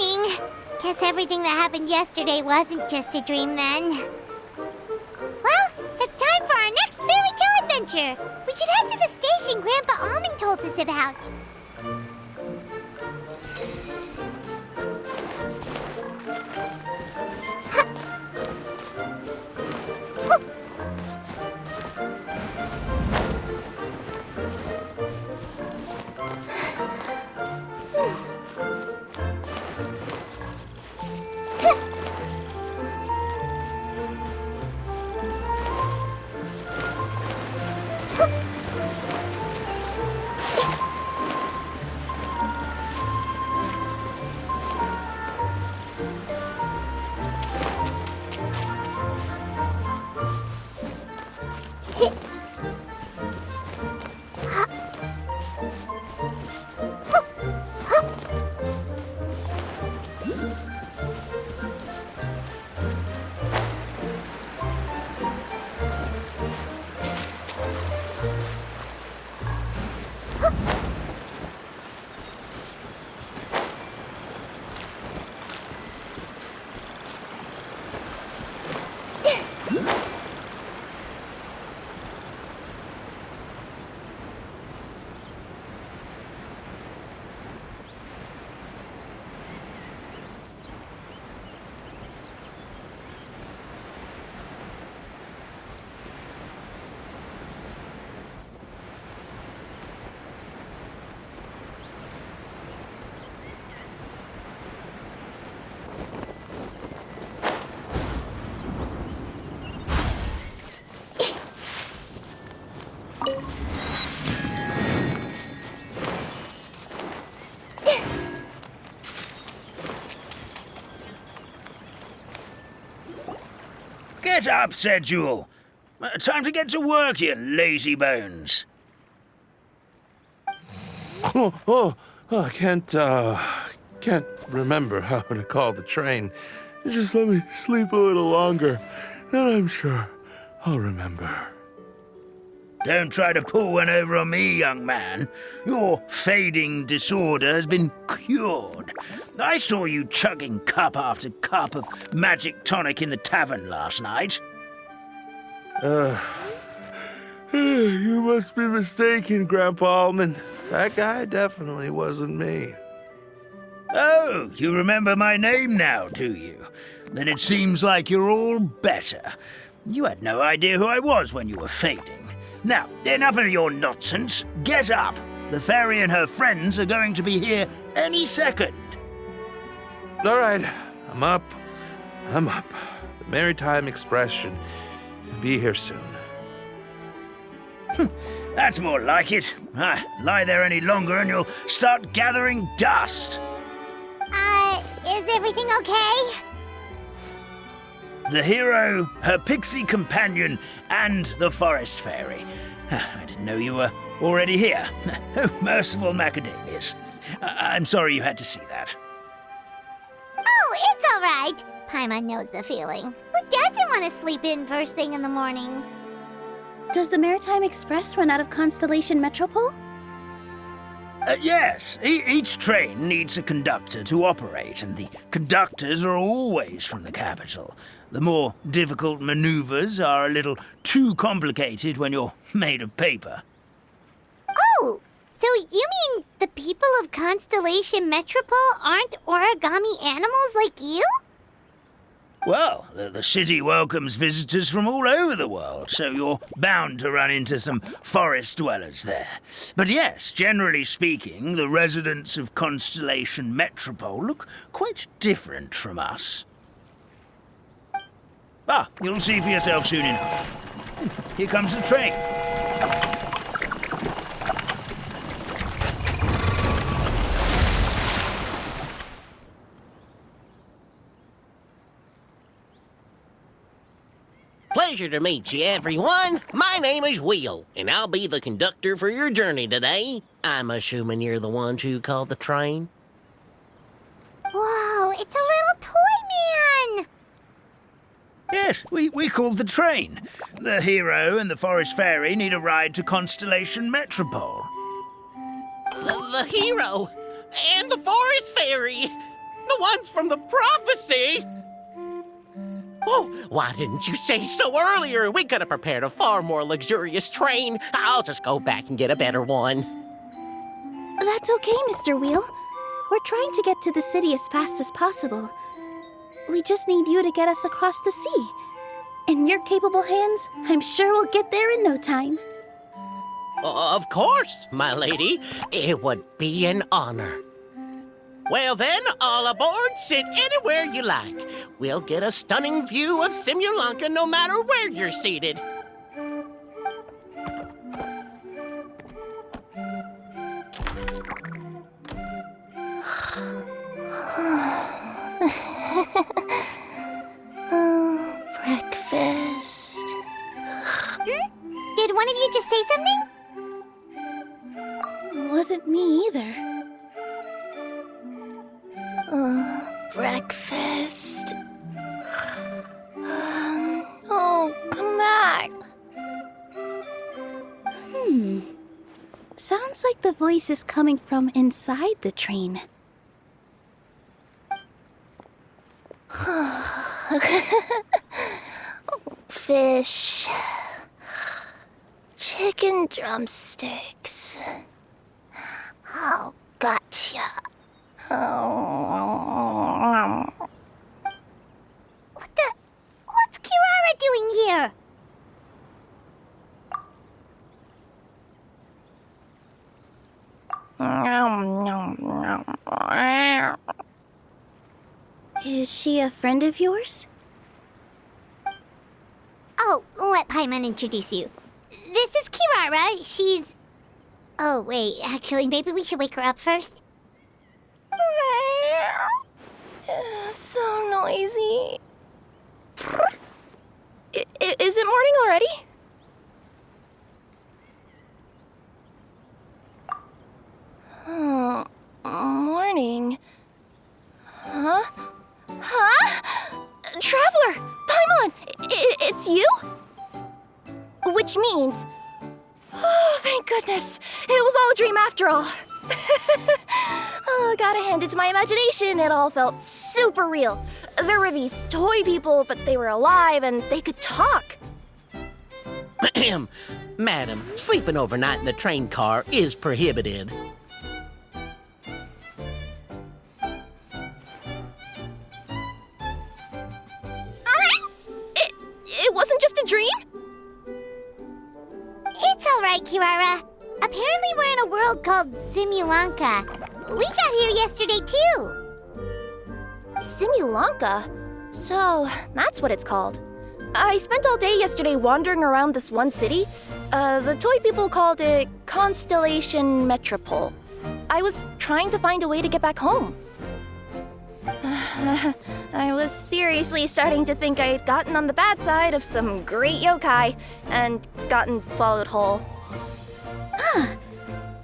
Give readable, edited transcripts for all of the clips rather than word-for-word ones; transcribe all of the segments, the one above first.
morning. Guess everything that happened yesterday wasn't just a dream then. Well, it's time for our next fairy tale adventure. We should head to the station Grandpa Almond told us about. Get up, said Jewel. Time to get to work, you lazy bones. I can't remember how to call the train. Just let me sleep a little longer, then I'm sure I'll remember. Don't try to pull one over on me, young man. Your fading disorder has been cured. I saw you chugging cup after cup of magic tonic in the tavern last night. You must be mistaken, Grandpa Almond. That guy definitely wasn't me. Oh, you remember my name now, do you? Then it seems like you're all better. You had no idea who I was when you were fading. Now, enough of your nonsense. Get up. The fairy and her friends are going to be here any second. All right, I'm up. The Maritime Express should be here soon. That's more like it. Lie there any longer and you'll start gathering dust. Is everything okay? The hero, her pixie companion, and the forest fairy. I didn't know you were already here. Oh, merciful macadamias. I'm sorry you had to see that. Oh, it's all right. Paimon knows the feeling. Who doesn't want to sleep in first thing in the morning? Does the Maritime Express run out of Constellation Metropole? Yes, each train needs a conductor to operate, and the conductors are always from the capital. The more difficult maneuvers are a little too complicated when you're made of paper. Oh, so you mean the people of Constellation Metropole aren't origami animals like you? Well, the city welcomes visitors from all over the world, so you're bound to run into some forest dwellers there. But yes, generally speaking, the residents of Constellation Metropole look quite different from us. You'll see for yourself soon enough. Here comes the train. Pleasure to meet you, everyone. My name is Will, and I'll be the conductor for your journey today. I'm assuming you're the ones who called the train. Whoa, it's a little toy man! Yes, we called the train. The hero and the forest fairy need a ride to Constellation Metropole. The hero and the forest fairy. The ones from the prophecy? Oh, why didn't you say so earlier? We could have prepared a far more luxurious train. I'll just go back and get a better one. That's okay, Mr. Wheel. We're trying to get to the city as fast as possible. We just need you to get us across the sea. In your capable hands, I'm sure we'll get there in no time. Of course, my lady. It would be an honor. Well then, all aboard, sit anywhere you like. We'll get a stunning view of Simulanka no matter where you're seated. Breakfast. Did one of you just say something? Wasn't me either. Breakfast. Oh, come back. Sounds like the voice is coming from inside the train. Fish. Chicken drumsticks. Oh, gotcha. What's Kirara doing here? Is she a friend of yours? Oh, let Paimon introduce you. This is Kirara. She's... Oh, wait. Actually, maybe we should wake her up first. So noisy. Is it morning already? Oh, morning. Huh? Traveler! Paimon! It's you? Which means... Oh, thank goodness. It was all a dream after all. Oh, gotta hand it to my imagination. It all felt super real. There were these toy people, but they were alive and they could talk. Madam, sleeping overnight in the train car is prohibited. It wasn't just a dream? It's all right, Kirara. Apparently we're in a world called Simulanka. We got here yesterday, too. Simulanka? So, that's what it's called. I spent all day yesterday wandering around this one city. The toy people called it Constellation Metropole. I was trying to find a way to get back home. I was seriously starting to think I had gotten on the bad side of some great yokai and gotten swallowed whole.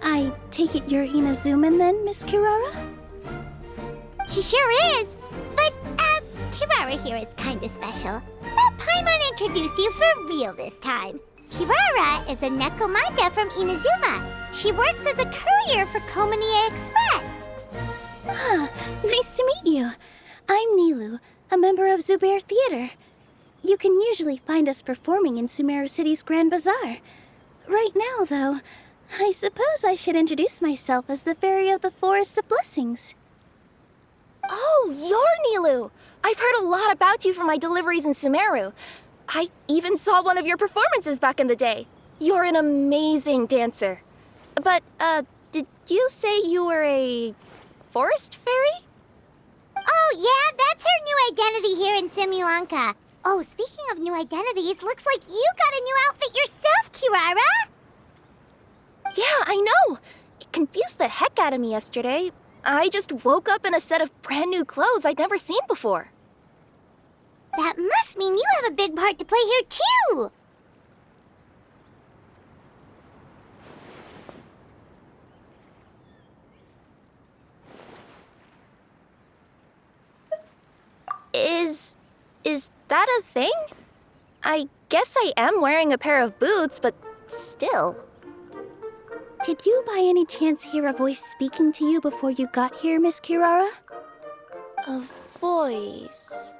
I take it you're Inazuman then, Miss Kirara? She sure is. But, Kirara here is kinda special. Let Paimon introduce you for real this time. Kirara is a Nekomata from Inazuma. She works as a courier for Komanie Express. Nice to meet you. I'm Nilu, a member of Zubair Theater. You can usually find us performing in Sumeru City's Grand Bazaar. Right now, though, I suppose I should introduce myself as the Fairy of the Forest of Blessings. Oh, you're Nilu! I've heard a lot about you from my deliveries in Sumeru. I even saw one of your performances back in the day. You're an amazing dancer. But, did you say you were a forest fairy? Oh, yeah, that's her new identity here in Simulanka. Oh, speaking of new identities, looks like you got a new outfit yourself, Kirara! Yeah, I know. It confused the heck out of me yesterday. I just woke up in a set of brand new clothes I'd never seen before. That must mean you have a big part to play here, too! Is that a thing? I guess I am wearing a pair of boots, but still. Did you by any chance hear a voice speaking to you before you got here, Miss Kirara? A voice.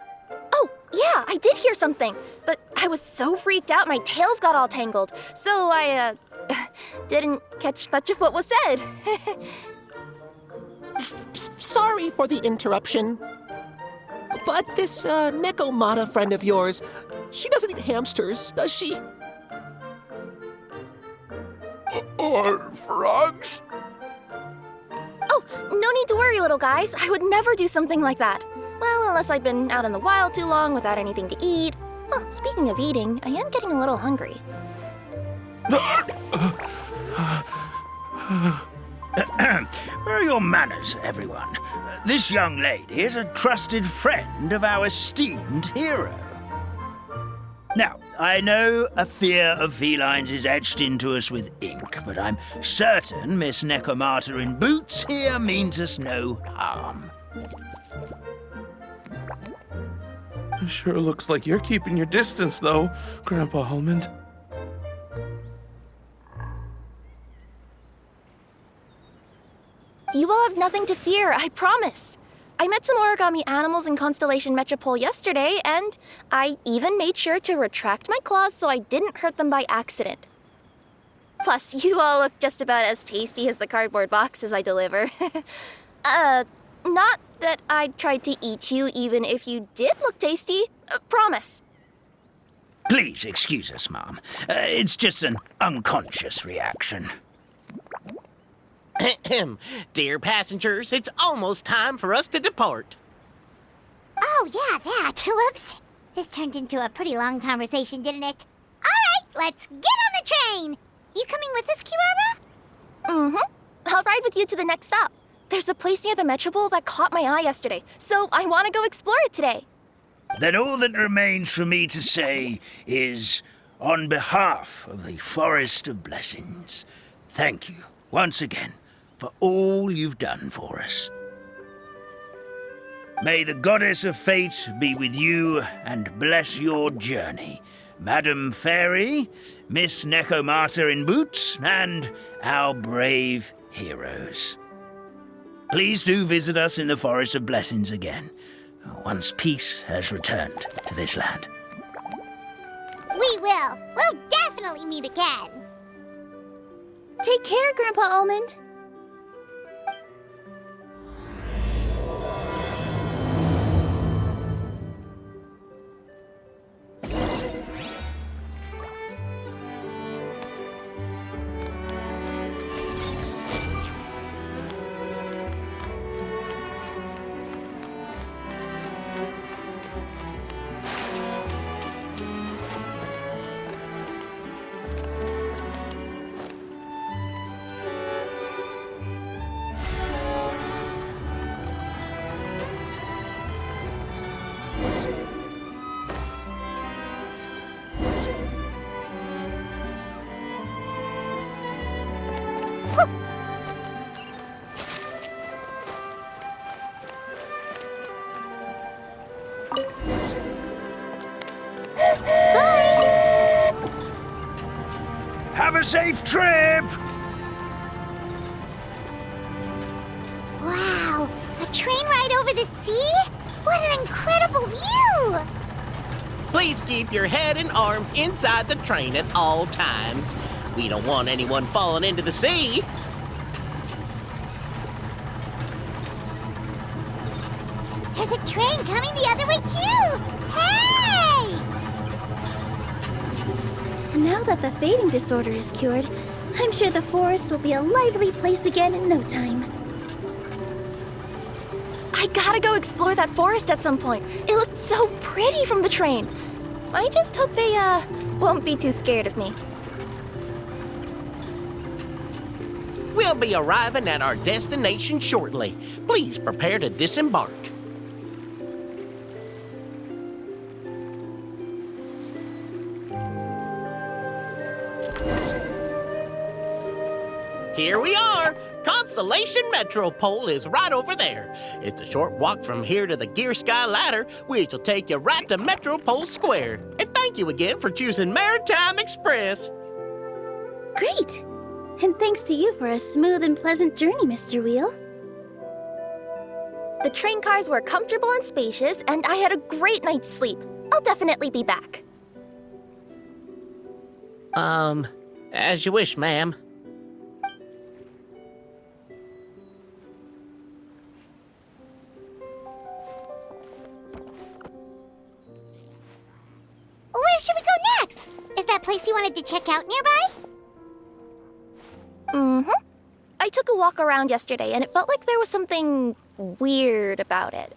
Oh, yeah, I did hear something, but I was so freaked out my tails got all tangled, so I, didn't catch much of what was said. Sorry for the interruption. But this Nekomata friend of yours, she doesn't eat hamsters, does she? Or frogs? Oh, no need to worry, little guys. I would never do something like that. Well, unless I'd been out in the wild too long without anything to eat. Oh, speaking of eating, I am getting a little hungry. Where are your manners, everyone? This young lady is a trusted friend of our esteemed hero. Now, I know a fear of felines is etched into us with ink, but I'm certain Miss Nekomata in boots here means us no harm. Sure looks like you're keeping your distance, though, Grandpa Almond. You will have nothing to fear, I promise. I met some origami animals in Constellation Metropole yesterday, and I even made sure to retract my claws so I didn't hurt them by accident. Plus, you all look just about as tasty as the cardboard boxes I deliver. Not that I'd try to eat you even if you did look tasty. Promise. Please excuse us, Mom. It's just an unconscious reaction. Dear passengers, it's almost time for us to depart. Oh, yeah, that. Whoops. This turned into a pretty long conversation, didn't it? All right, let's get on the train. You coming with us, Kirara? Mm-hmm. I'll ride with you to the next stop. There's a place near the Metropole that caught my eye yesterday, so I want to go explore it today. Then all that remains for me to say is, on behalf of the Forest of Blessings, thank you once again for all you've done for us. May the Goddess of Fate be with you and bless your journey, Madam Fairy, Miss Nekomata in boots, and our brave heroes. Please do visit us in the Forest of Blessings again, once peace has returned to this land. We will. We'll definitely meet again. Take care, Grandpa Almond. Have a safe trip! Wow, a train ride over the sea? What an incredible view! Please keep your head and arms inside the train at all times. We don't want anyone falling into the sea. There's a train coming the other way too! Hey! Now that the fading disorder is cured, I'm sure the forest will be a lively place again in no time. I gotta go explore that forest at some point. It looked so pretty from the train. I just hope they, won't be too scared of me. We'll be arriving at our destination shortly. Please prepare to disembark. Here we are! Constellation Metropole is right over there. It's a short walk from here to the Gear Sky Ladder, which will take you right to Metropole Square. And thank you again for choosing Maritime Express. Great! And thanks to you for a smooth and pleasant journey, Mr. Wheel. The train cars were comfortable and spacious, and I had a great night's sleep. I'll definitely be back. As you wish, ma'am. Where should we go next? Is that place you wanted to check out nearby? Mm-hmm. I took a walk around yesterday, and it felt like there was something weird about it.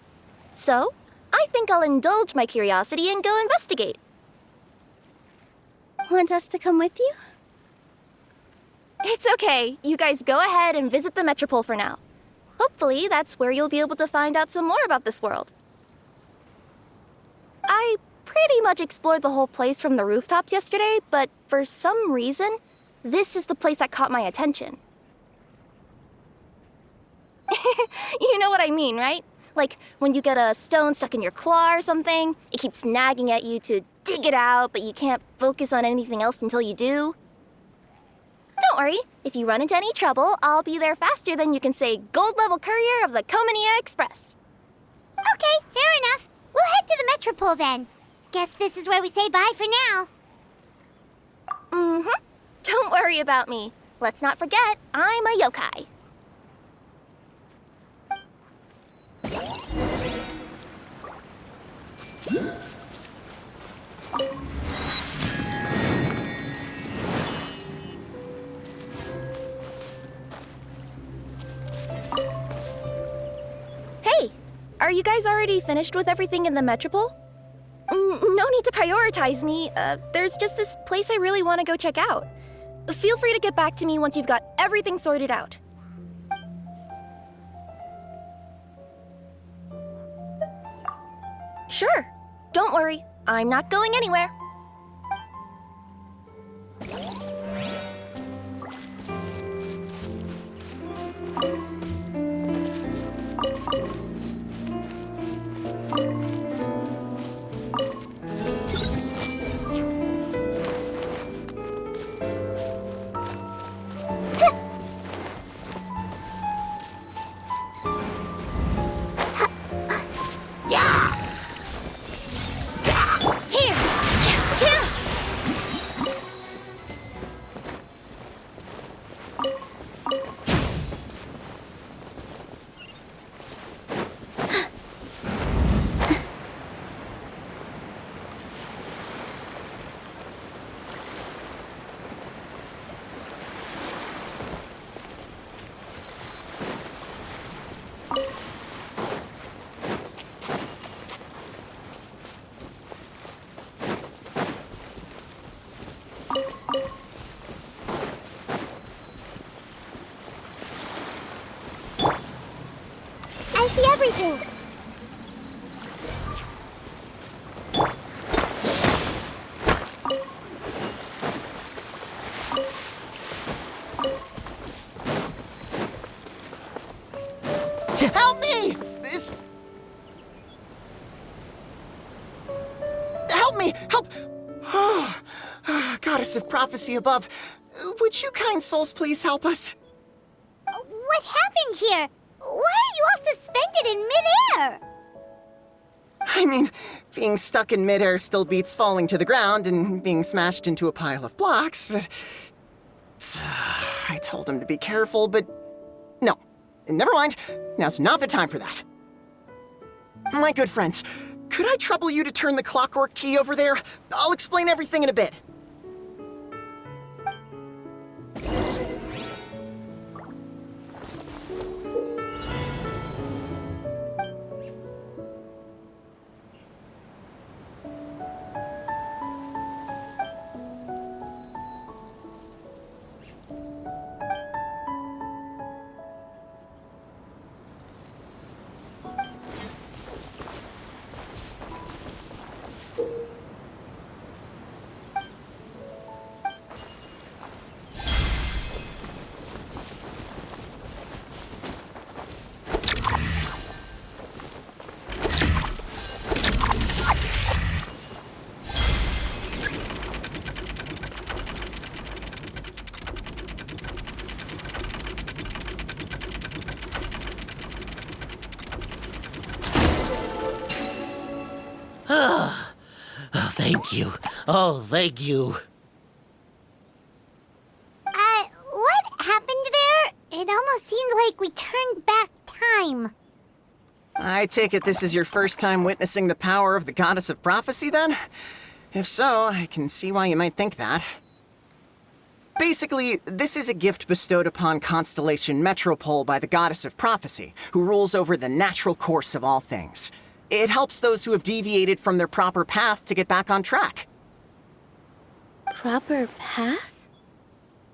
So, I think I'll indulge my curiosity and go investigate. Want us to come with you? It's okay. You guys go ahead and visit the Metropole for now. Hopefully, that's where you'll be able to find out some more about this world. I pretty much explored the whole place from the rooftops yesterday, but for some reason, this is the place that caught my attention. You know what I mean, right? Like when you get a stone stuck in your claw or something, it keeps nagging at you to dig it out, but you can't focus on anything else until you do. Don't worry, if you run into any trouble, I'll be there faster than you can say gold level courier of the Comania Express. Okay, fair enough. We'll head to the Metropole then. Guess this is where we say bye for now. Mm-hmm. Don't worry about me. Let's not forget, I'm a yokai. Hey, are you guys already finished with everything in the Metropole? No need to prioritize me. There's just this place I really want to go check out. Feel free to get back to me once you've got everything sorted out. Sure. Don't worry. I'm not going anywhere. Here! Here! I see everything. Help me! This... Help me! Help! Oh, goddess of prophecy above, would you kind souls please help us? What happened here? Why are you all suspended in midair? I mean, being stuck in midair still beats falling to the ground and being smashed into a pile of blocks, but... I told him to be careful, but... No. Never mind. Now's not the time for that. My good friends, could I trouble you to turn the clockwork key over there? I'll explain everything in a bit. thank you. Oh, thank you. What happened there? It almost seemed like we turned back time. I take it this is your first time witnessing the power of the Goddess of Prophecy, then? If so, I can see why you might think that. Basically, this is a gift bestowed upon Constellation Metropole by the Goddess of Prophecy, who rules over the natural course of all things. It helps those who have deviated from their proper path to get back on track. Proper path?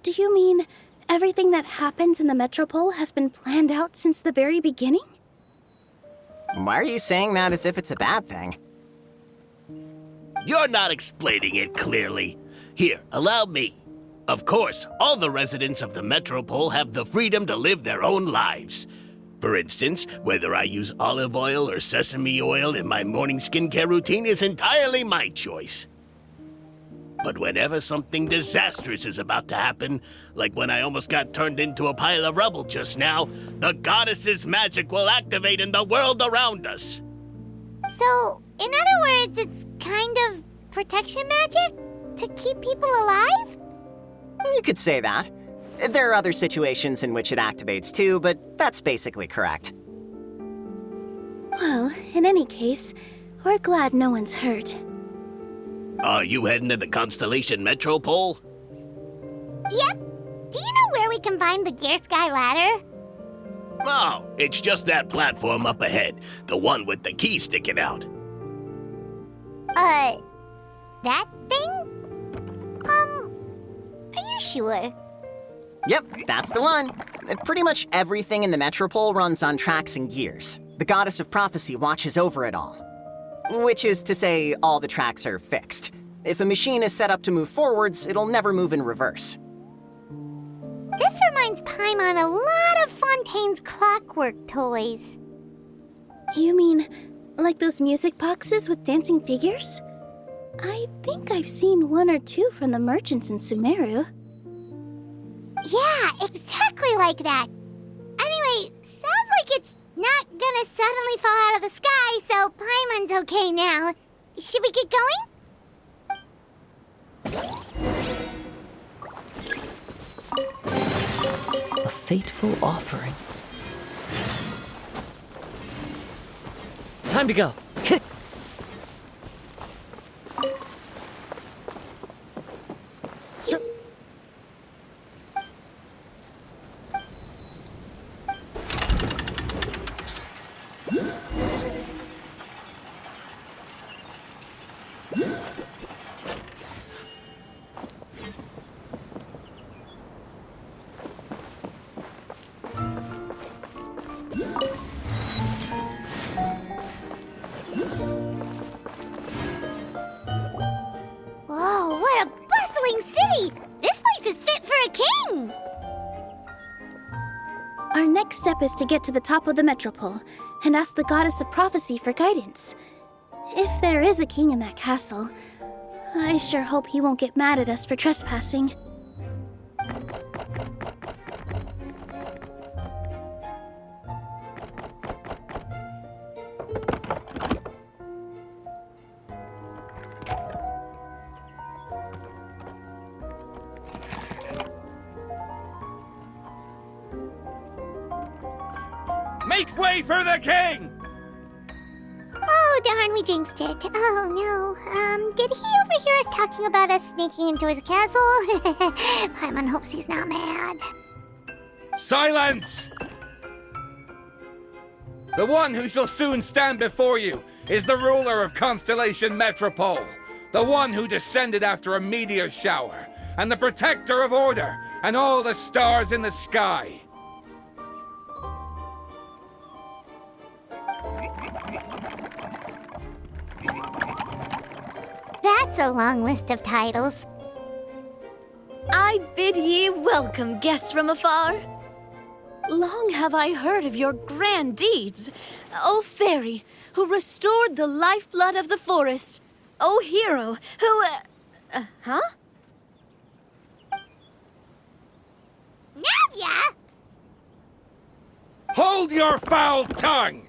Do you mean everything that happens in the Metropole has been planned out since the very beginning? Why are you saying that as if it's a bad thing? You're not explaining it clearly. Here, allow me. Of course, all the residents of the Metropole have the freedom to live their own lives. For instance, whether I use olive oil or sesame oil in my morning skincare routine is entirely my choice. But whenever something disastrous is about to happen, like when I almost got turned into a pile of rubble just now, the goddess's magic will activate in the world around us. So, in other words, it's kind of protection magic? To keep people alive? You could say that. There are other situations in which it activates too, but that's basically correct. Well, in any case, we're glad no one's hurt. Are you heading to the Constellation Metropole? Yep. Do you know where we can find the Gear Sky ladder? Oh, it's just that platform up ahead. The one with the key sticking out. That thing? Are you sure? Yep, that's the one. Pretty much everything in the Metropole runs on tracks and gears. The Goddess of Prophecy watches over it all. Which is to say, all the tracks are fixed. If a machine is set up to move forwards, it'll never move in reverse. This reminds Paimon a lot of Fontaine's clockwork toys. You mean, like those music boxes with dancing figures? I think I've seen one or two from the merchants in Sumeru. Yeah, exactly like that. Anyway, sounds like it's not gonna suddenly fall out of the sky, so Paimon's okay now. Should we get going? A fateful offering. Time to go. Sure. Whoa, what a bustling city! This place is fit for a king! Our next step is to get to the top of the Metropole and ask the Goddess of Prophecy for guidance. If there is a king in that castle, I sure hope he won't get mad at us for trespassing. Make way for the king! Oh, darn, we jinxed it. Oh, no. Did he overhear us talking about us sneaking into his castle? Paimon hopes he's not mad. Silence! The one who shall soon stand before you is the ruler of Constellation Metropole, the one who descended after a meteor shower, and the protector of order and all the stars in the sky. That's a long list of titles. I bid ye welcome, guests from afar. Long have I heard of your grand deeds. O fairy, who restored the lifeblood of the forest. O hero, who... huh? Navia! Hold your foul tongue!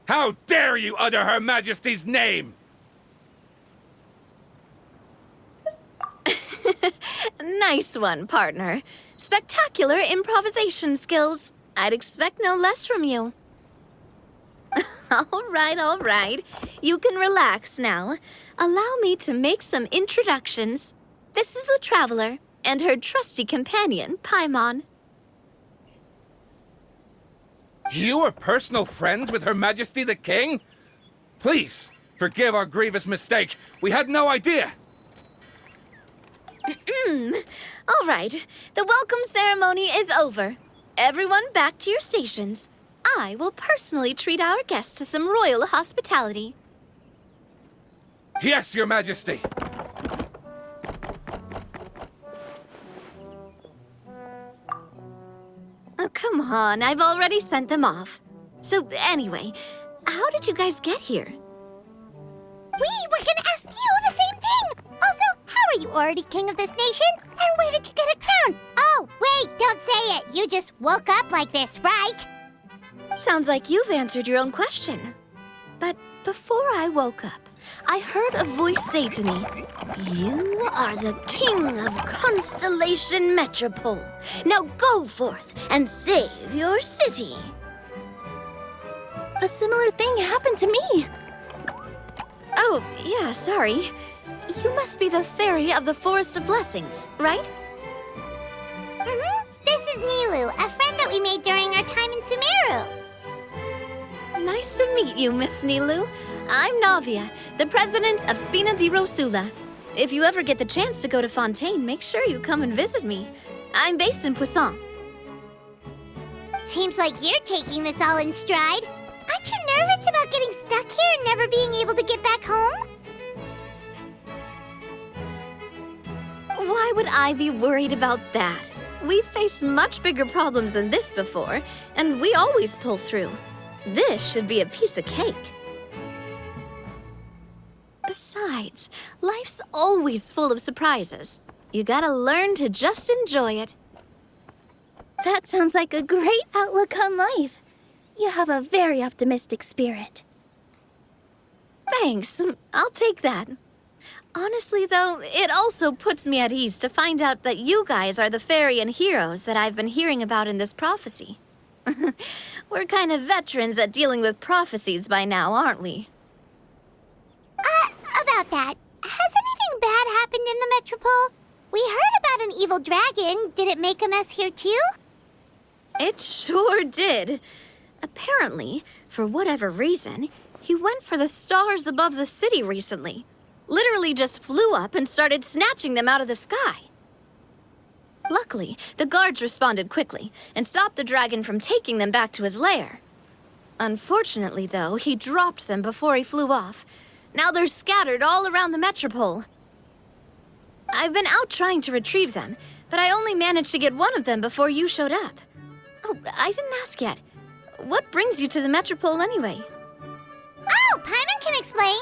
How dare you utter Her Majesty's name! Nice one, partner. Spectacular improvisation skills. I'd expect no less from you. All right. You can relax now. Allow me to make some introductions. This is the Traveler and her trusty companion, Paimon. You are personal friends with Her Majesty the King? Please, forgive our grievous mistake. We had no idea. All right, the welcome ceremony is over. Everyone back to your stations. I will personally treat our guests to some royal hospitality. Yes, Your Majesty. Oh, come on, I've already sent them off. So anyway, how did you guys get here? We were gonna ask you the same thing! Also, how are you already king of this nation? And where did you get a crown? Oh, wait, don't say it. You just woke up like this, right? Sounds like you've answered your own question. But before I woke up, I heard a voice say to me, "You are the king of Constellation Metropole. Now go forth and save your city." A similar thing happened to me. Oh, yeah, sorry. You must be the fairy of the Forest of Blessings, right? This is Nilu, a friend that we made during our time in Sumeru. Nice to meet you, Miss Nilu. I'm Navia, the president of Spina di Rosula. If you ever get the chance to go to Fontaine, make sure you come and visit me. I'm based in Poisson. Seems like you're taking this all in stride. Aren't you nervous about getting stuck here and never being able to get back home? Why would I be worried about that? We've faced much bigger problems than this before, and we always pull through. This should be a piece of cake. Besides, life's always full of surprises. You gotta learn to just enjoy it. That sounds like a great outlook on life. You have a very optimistic spirit. Thanks, I'll take that. Honestly, though, it also puts me at ease to find out that you guys are the fairy and heroes that I've been hearing about in this prophecy. We're kind of veterans at dealing with prophecies by now, aren't we? About that, has anything bad happened in the Metropole? We heard about an evil dragon. Did it make a mess here too? It sure did. Apparently, for whatever reason, he went for the stars above the city recently. Literally just flew up and started snatching them out of the sky. Luckily, the guards responded quickly and stopped the dragon from taking them back to his lair. Unfortunately, though, he dropped them before he flew off. Now they're scattered all around the Metropole. I've been out trying to retrieve them, but I only managed to get one of them before you showed up. Oh, I didn't ask yet. What brings you to the Metropole anyway? Oh, Paimon can explain.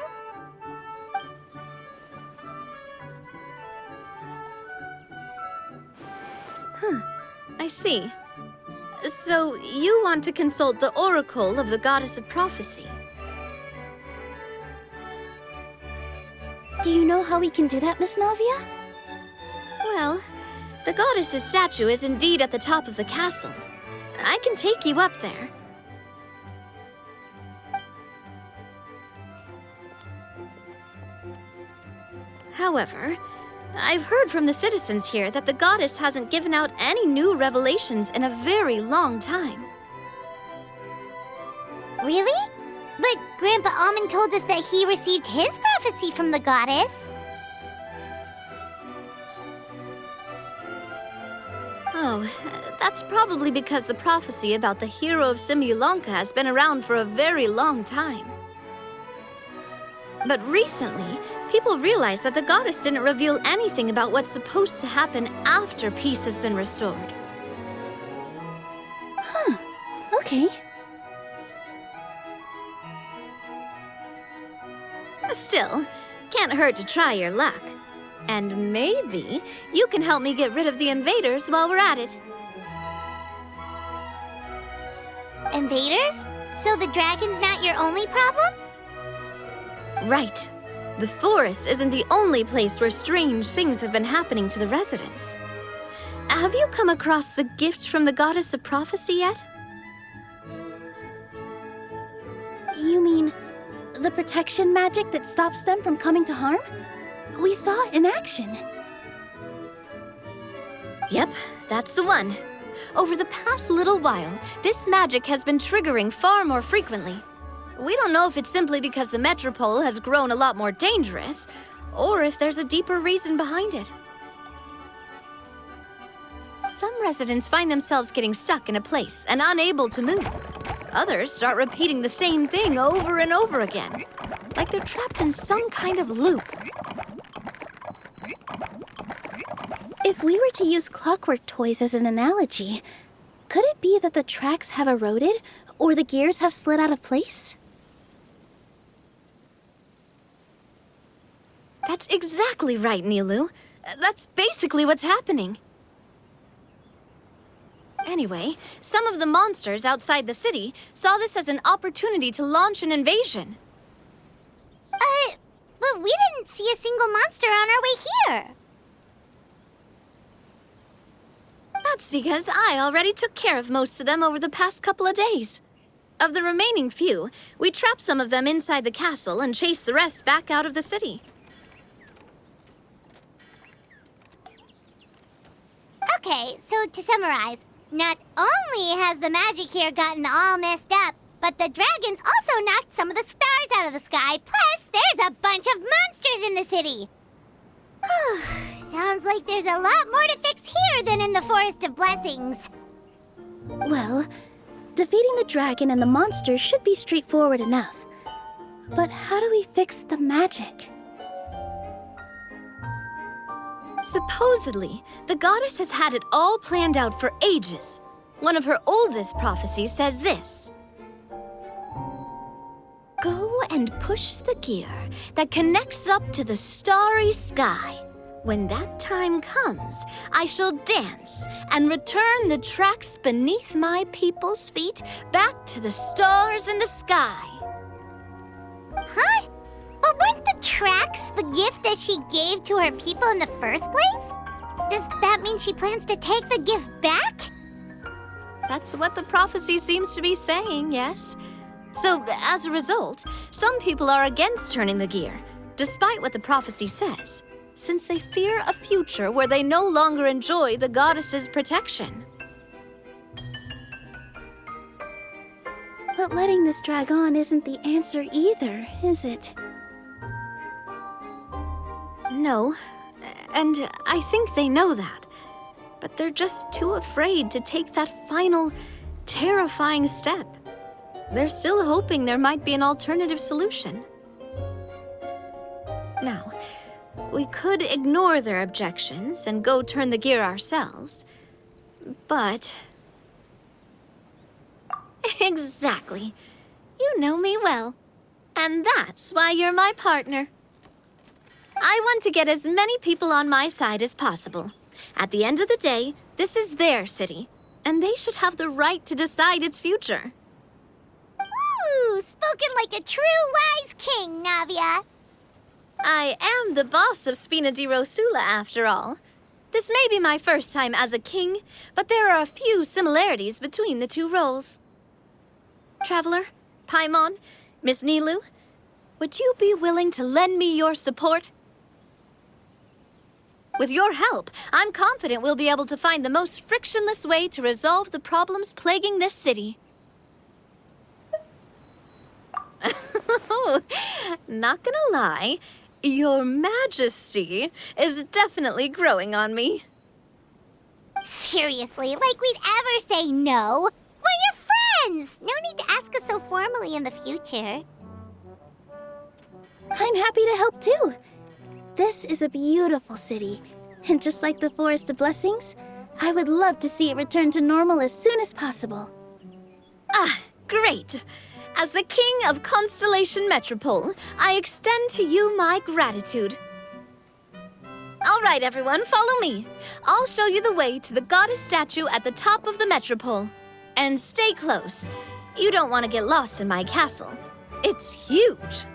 I see. So, you want to consult the oracle of the Goddess of Prophecy. Do you know how we can do that, Miss Navia? Well, the goddess's statue is indeed at the top of the castle. I can take you up there. However, I've heard from the citizens here that the goddess hasn't given out any new revelations in a very long time. Really? But Grandpa Almond told us that he received his prophecy from the goddess. Oh, that's probably because the prophecy about the hero of Simulanka has been around for a very long time. But recently, people realized that the goddess didn't reveal anything about what's supposed to happen after peace has been restored. Okay. Still, can't hurt to try your luck. And maybe you can help me get rid of the invaders while we're at it. Invaders? So the dragon's not your only problem? Right. The forest isn't the only place where strange things have been happening to the residents. Have you come across the gift from the goddess of prophecy yet? You mean the protection magic that stops them from coming to harm? We saw it in action. Yep, that's the one. Over the past little while, this magic has been triggering far more frequently. We don't know if it's simply because the metropole has grown a lot more dangerous, or if there's a deeper reason behind it. Some residents find themselves getting stuck in a place and unable to move. Others start repeating the same thing over and over again, like they're trapped in some kind of loop. If we were to use clockwork toys as an analogy, could it be that the tracks have eroded or the gears have slid out of place? That's exactly right, Nilu. That's basically what's happening. Anyway, some of the monsters outside the city saw this as an opportunity to launch an invasion. But we didn't see a single monster on our way here. That's because I already took care of most of them over the past couple of days. Of the remaining few, we trapped some of them inside the castle and chased the rest back out of the city. Okay, so to summarize, not only has the magic here gotten all messed up, but the dragons also knocked some of the stars out of the sky, plus there's a bunch of monsters in the city. Sounds like there's a lot more to fix here than in the Forest of Blessings. Well, defeating the dragon and the monsters should be straightforward enough. But how do we fix the magic? Supposedly, the goddess has had it all planned out for ages. One of her oldest prophecies says this: "Go and push the gear that connects up to the starry sky. When that time comes, I shall dance and return the tracks beneath my people's feet back to the stars in the sky." Huh? But weren't the tracks the gift that she gave to her people in the first place? Does that mean she plans to take the gift back? That's what the prophecy seems to be saying, yes. So, as a result, some people are against turning the gear, despite what the prophecy says, since they fear a future where they no longer enjoy the goddess's protection. But letting this drag on isn't the answer either, is it? No, and I think they know that. But they're just too afraid to take that final, terrifying step. They're still hoping there might be an alternative solution. Now, we could ignore their objections and go turn the gear ourselves, but... Exactly. You know me well. And that's why you're my partner. I want to get as many people on my side as possible. At the end of the day, this is their city, and they should have the right to decide its future. Ooh, spoken like a true wise king, Navia. I am the boss of Spina di Rosula, after all. This may be my first time as a king, but there are a few similarities between the two roles. Traveler, Paimon, Miss Nilu, would you be willing to lend me your support? With your help, I'm confident we'll be able to find the most frictionless way to resolve the problems plaguing this city. Not gonna lie, Your Majesty is definitely growing on me. Seriously, like we'd ever say no. We're your friends. No need to ask us so formally in the future. I'm happy to help too. This is a beautiful city, and just like the Forest of Blessings, I would love to see it return to normal as soon as possible. Ah, great. As the King of Constellation Metropole, I extend to you my gratitude. All right, everyone, follow me. I'll show you the way to the goddess statue at the top of the metropole. And stay close. You don't want to get lost in my castle. It's huge.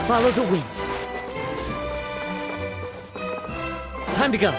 Follow the wind. Time to go.